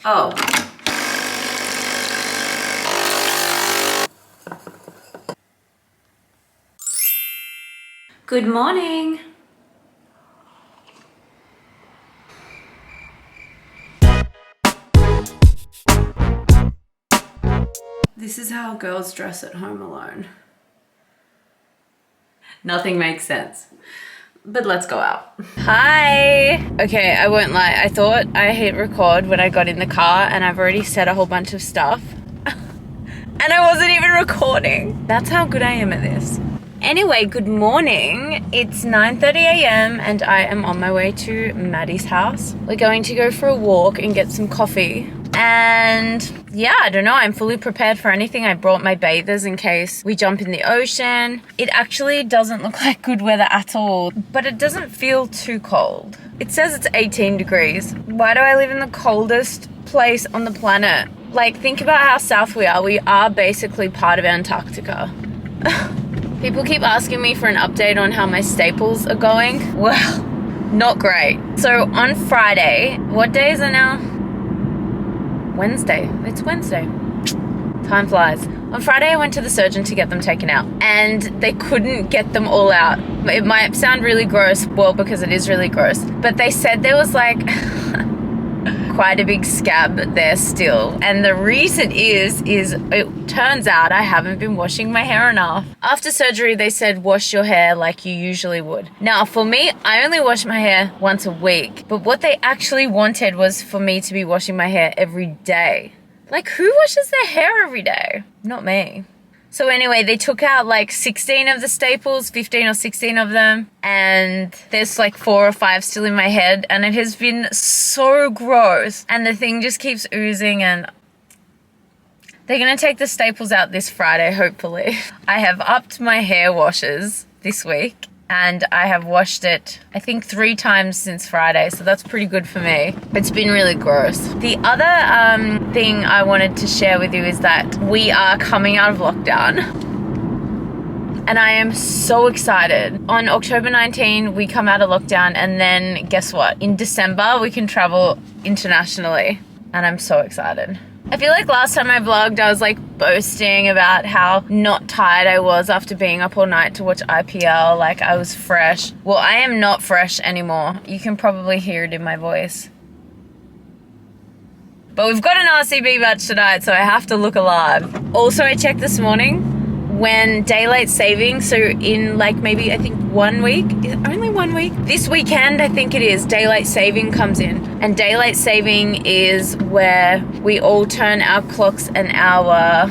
Oh. Good morning. This is how girls dress at home alone. Nothing makes sense. But let's go out. Hi! Okay, I won't lie. I thought I hit record when I got in the car and I've already said a whole bunch of stuff. And I wasn't even recording. That's how good I am at this. Anyway, good morning. It's 9:30 a.m. and I am on my way to Maddie's house. We're going to go for a walk and get some coffee. And yeah, I don't know, I'm fully prepared for anything. I brought my bathers in case we jump in the ocean. It actually doesn't look like good weather at all, but it doesn't feel too cold. It says it's 18 degrees. Why do I live in the coldest place on the planet? Like, think about how south we are. We are basically part of Antarctica. People keep asking me for an update on how my staples are going. Well, not great. So on Friday, what day is it now? Wednesday. It's Wednesday. Time flies. On Friday, I went to the surgeon to get them taken out, and they couldn't get them all out. It might sound really gross, well, because it is really gross, but they said there was like quite a big scab there still. And the reason is it turns out I haven't been washing my hair enough. After surgery, they said wash your hair like you usually would. Now, for me, I only wash my hair once a week, but what they actually wanted was for me to be washing my hair every day. Like, who washes their hair every day? Not me. So anyway, they took out like 16 of the staples, 15 or 16 of them, and there's like 4 or 5 still in my head, and it has been so gross, and the thing just keeps oozing, and they're gonna take the staples out this Friday, hopefully. I have upped my hair washes this week, and I have washed it, I think 3 times since Friday, so that's pretty good for me. It's been really gross. The other thing I wanted to share with you is that we are coming out of lockdown. And I am so excited. On October 19, we come out of lockdown, and then guess what? In December, we can travel internationally. And I'm so excited. I feel like last time I vlogged, I was like boasting about how not tired I was after being up all night to watch IPL, like I was fresh. Well, I am not fresh anymore. You can probably hear it in my voice. But we've got an RCB match tonight, so I have to look alive. Also, I checked this morning when daylight saving, so in like maybe I think 1 week, only 1 week? This weekend, I think it is, daylight saving comes in. And daylight saving is where we all turn our clocks an hour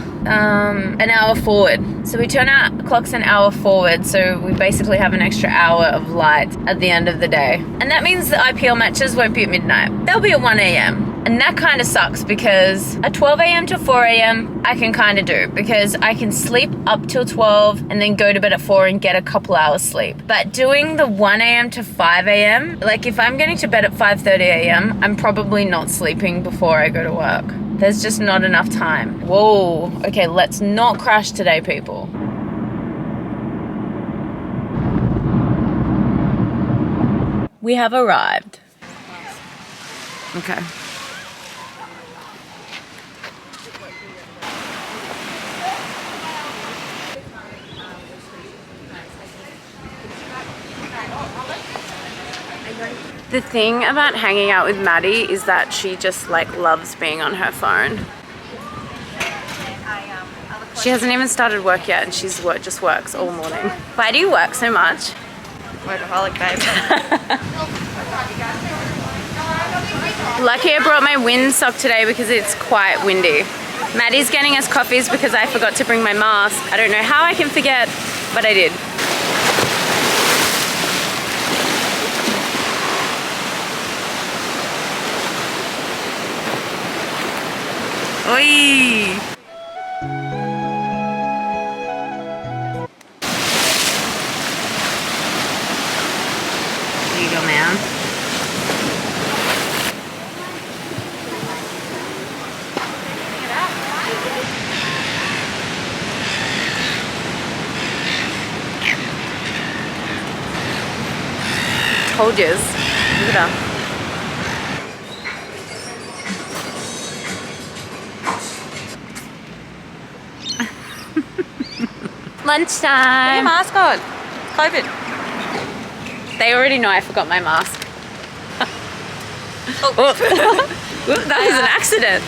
forward. So we turn our clocks an hour forward, so we basically have an extra hour of light at the end of the day. And that means the IPL matches won't be at midnight. They'll be at 1 a.m. And that kind of sucks because at 12 a.m. to 4 a.m. I can kind of do, because I can sleep up till 12 and then go to bed at 4 and get a couple hours sleep. But doing the 1 a.m. to 5 a.m., like if I'm getting to bed at 5:30 a.m., I'm probably not sleeping before I go to work. There's just not enough time. Whoa, okay, let's not crash today, people. We have arrived. Okay. The thing about hanging out with Maddie is that she just like loves being on her phone. She hasn't even started work yet, and she's just works all morning. Why do you work so much? Workaholic, babe. Lucky I brought my windsock today because it's quite windy. Maddie's getting us coffees because I forgot to bring my mask. I don't know how I can forget, but I did. Oi! There you go, man. Told yous. Look at her. Lunchtime. Put your mask on. COVID. They already know I forgot my mask. Oh. That was an accident.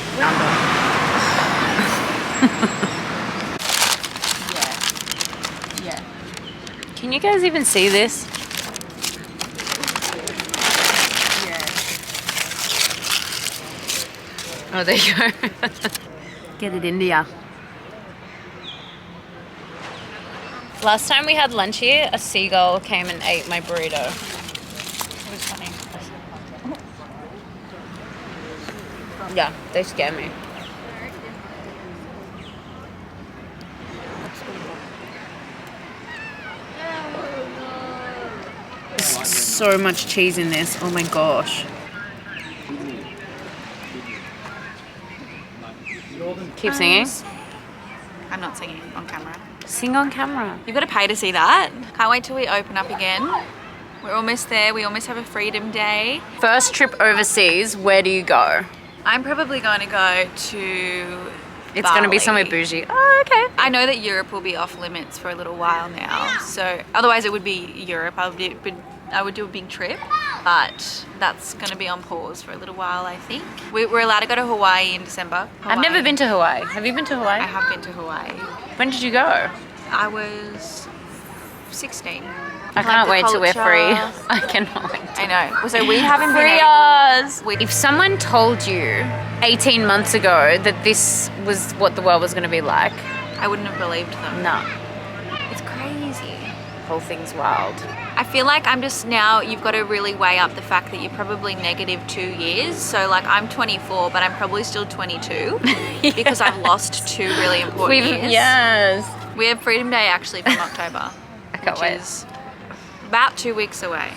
Yeah. Can you guys even see this? Yeah. Oh, there you go. Get it into ya. Last time we had lunch here, a seagull came and ate my burrito. It was funny. Yeah, they scare me. There's so much cheese in this. Oh my gosh. Keep singing. I'm not singing on camera. Sing on camera. You've got to pay to see that. Can't wait till we open up again. We're almost there. We almost have a freedom day. First trip overseas, where do you go? I'm probably going to go to It's going to be Bali. somewhere bougie. Oh, okay. I know that Europe will be off limits for a little while now. So otherwise it would be Europe. I would do a big trip, but that's going to be on pause for a little while, I think. We're allowed to go to Hawaii in December. I've never been to Hawaii. Have you been to Hawaii? I have been to Hawaii. When did you go? I was 16. I can't wait till we're free. I cannot wait. I know. So we haven't been Free able- us! If someone told you 18 months ago that this was what the world was going to be like, I wouldn't have believed them. no. It's crazy. Whole thing's wild. I feel like I'm just now, you've got to really weigh up the fact that you're probably negative 2 years. So like I'm 24, but I'm probably still 22 because I've lost 2 really important years. Yes. We have Freedom Day actually from October. I can't which wait. is about 2 weeks away.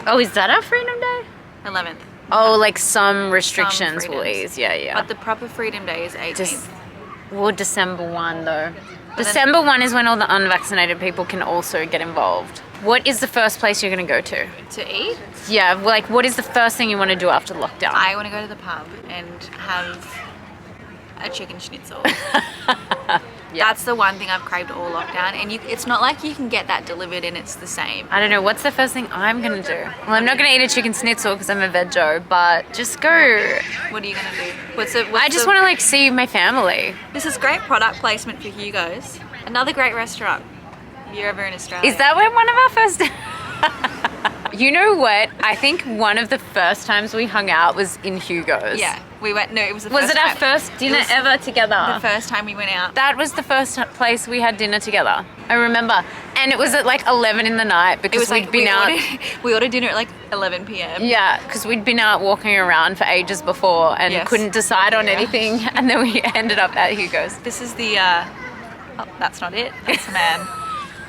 Oh, is that our Freedom Day? 11th. Oh, like some restrictions will freedoms. ease. Yeah, yeah. But the proper Freedom Day is 18th. Well, December 1 though. then- December 1 is when all the unvaccinated people can also get involved. What is the first place you're going to go to? To eat, Yeah, like what is the first thing you want to do after lockdown? I want to go to the pub and have a chicken schnitzel. Yeah. That's the one thing I've craved all lockdown. And it's not like you can get that delivered and it's the same. I don't know, what's the first thing I'm going to do? Well, I'm not going to eat a chicken schnitzel because I'm a veggie, but just go. What are you going to do? I just want to like see my family. This is great product placement for Hugo's. Another great restaurant. If you're ever in Australia. Is that where one of our first... You know what? I think one of the first times we hung out was in Hugo's. Yeah. We went, no, it was the Was first it our time. first dinner It was ever together? The first time we went out. That was the first place we had dinner together. I remember. And it was at like 11 in the night It because was we'd like, been out. we ordered dinner at like 11 p.m. Yeah, because we'd been out walking around for ages before and Yes. couldn't decide on Yeah. anything. And then we ended up at Hugo's. This is the, oh, that's not it. That's a man.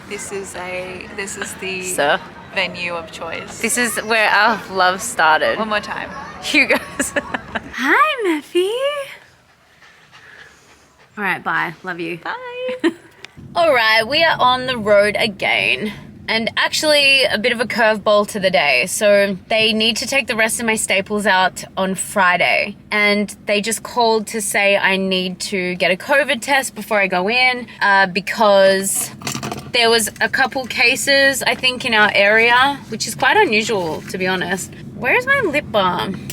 This is the Sir. venue of choice. This is where our love started. One more time. Hugo's. Hi, Murphy. All right, bye. Love you. Bye. All right, we are on the road again. And actually, a bit of a curveball to the day. So they need to take the rest of my staples out on Friday. And they just called to say I need to get a COVID test before I go in because there was a couple cases, I think, in our area, which is quite unusual, to be honest. Where's my lip balm?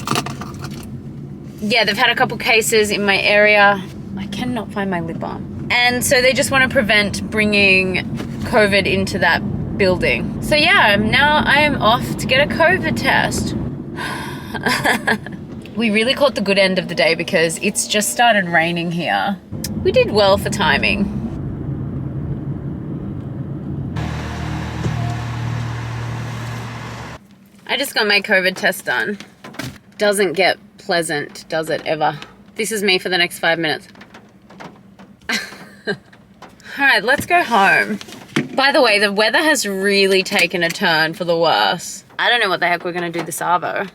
Yeah, they've had a couple cases in my area. I cannot find my lip balm. And so they just want to prevent bringing COVID into that building. So yeah, now I am off to get a COVID test. We really caught the good end of the day because it's just started raining here. We did well for timing. I just got my COVID test done. Doesn't get pleasant, does it ever? This is me for the next 5 minutes. All right, let's go home. By the way, the weather has really taken a turn for the worse. I don't know what the heck we're gonna do this arvo.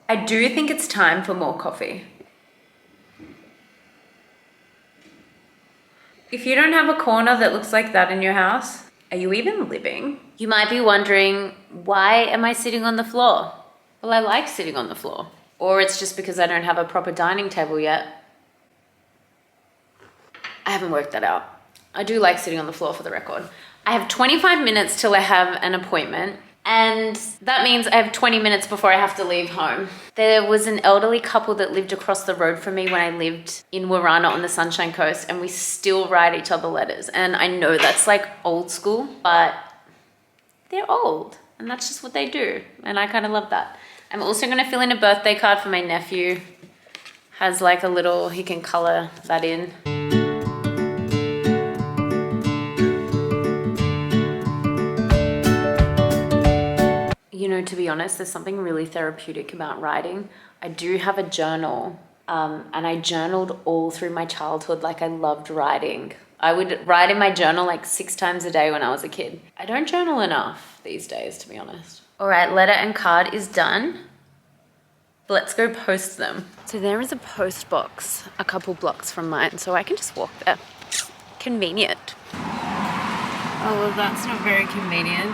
I do think it's time for more coffee. If you don't have a corner that looks like that in your house, are you even living? You might be wondering, why am I sitting on the floor? Well, I like sitting on the floor. Or it's just because I don't have a proper dining table yet. I haven't worked that out. I do like sitting on the floor for the record. I have 25 minutes till I have an appointment. And that means I have 20 minutes before I have to leave home. There was an elderly couple that lived across the road from me when I lived in Warana on the Sunshine Coast, and we still write each other letters. And I know that's like old school, but they're old and that's just what they do. And I kind of love that. I'm also going to fill in a birthday card for my nephew. Has like a little, he can color that in. You know, to be honest, there's something really therapeutic about writing. I do have a journal, and I journaled all through my childhood. Like, I loved writing. I would write in my journal like 6 times a day when I was a kid. I don't journal enough these days, to be honest. All right, letter and card is done. Let's go post them. So there is a post box a couple blocks from mine, so I can just walk there. Convenient. Oh, well, that's not very convenient.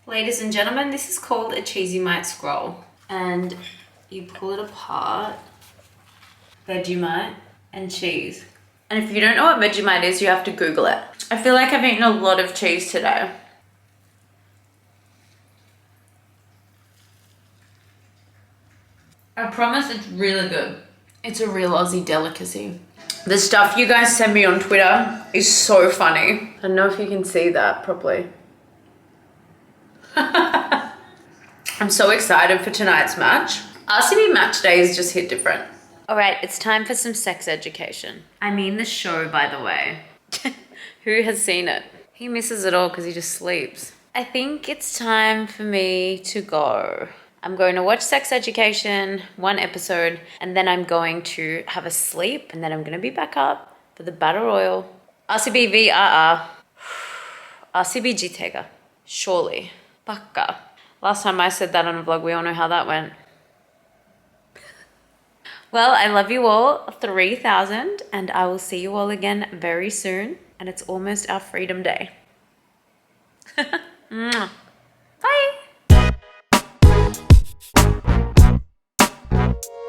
Ladies and gentlemen, this is called a Cheesy-Mite scroll. And you pull it apart, Vegemite and cheese. And if you don't know what Vegemite is, you have to Google it. I feel like I've eaten a lot of cheese today. I promise it's really good. It's a real Aussie delicacy. The stuff you guys send me on Twitter is so funny. I don't know if you can see that properly. I'm so excited for tonight's match. RCB match days just hit different. All right, it's time for some sex education. I mean the show, by the way. Who has seen it? He misses it all because he just sleeps. I think it's time for me to go. I'm going to watch Sex Education, 1 episode, and then I'm going to have a sleep, and then I'm going to be back up for the Battle Royal. RCB v RR. RCB Jitega. Surely. Baka. Last time I said that on a vlog, we all know how that went. Well, I love you all 3,000, and I will see you all again very soon. And it's almost our Freedom Day. Bye.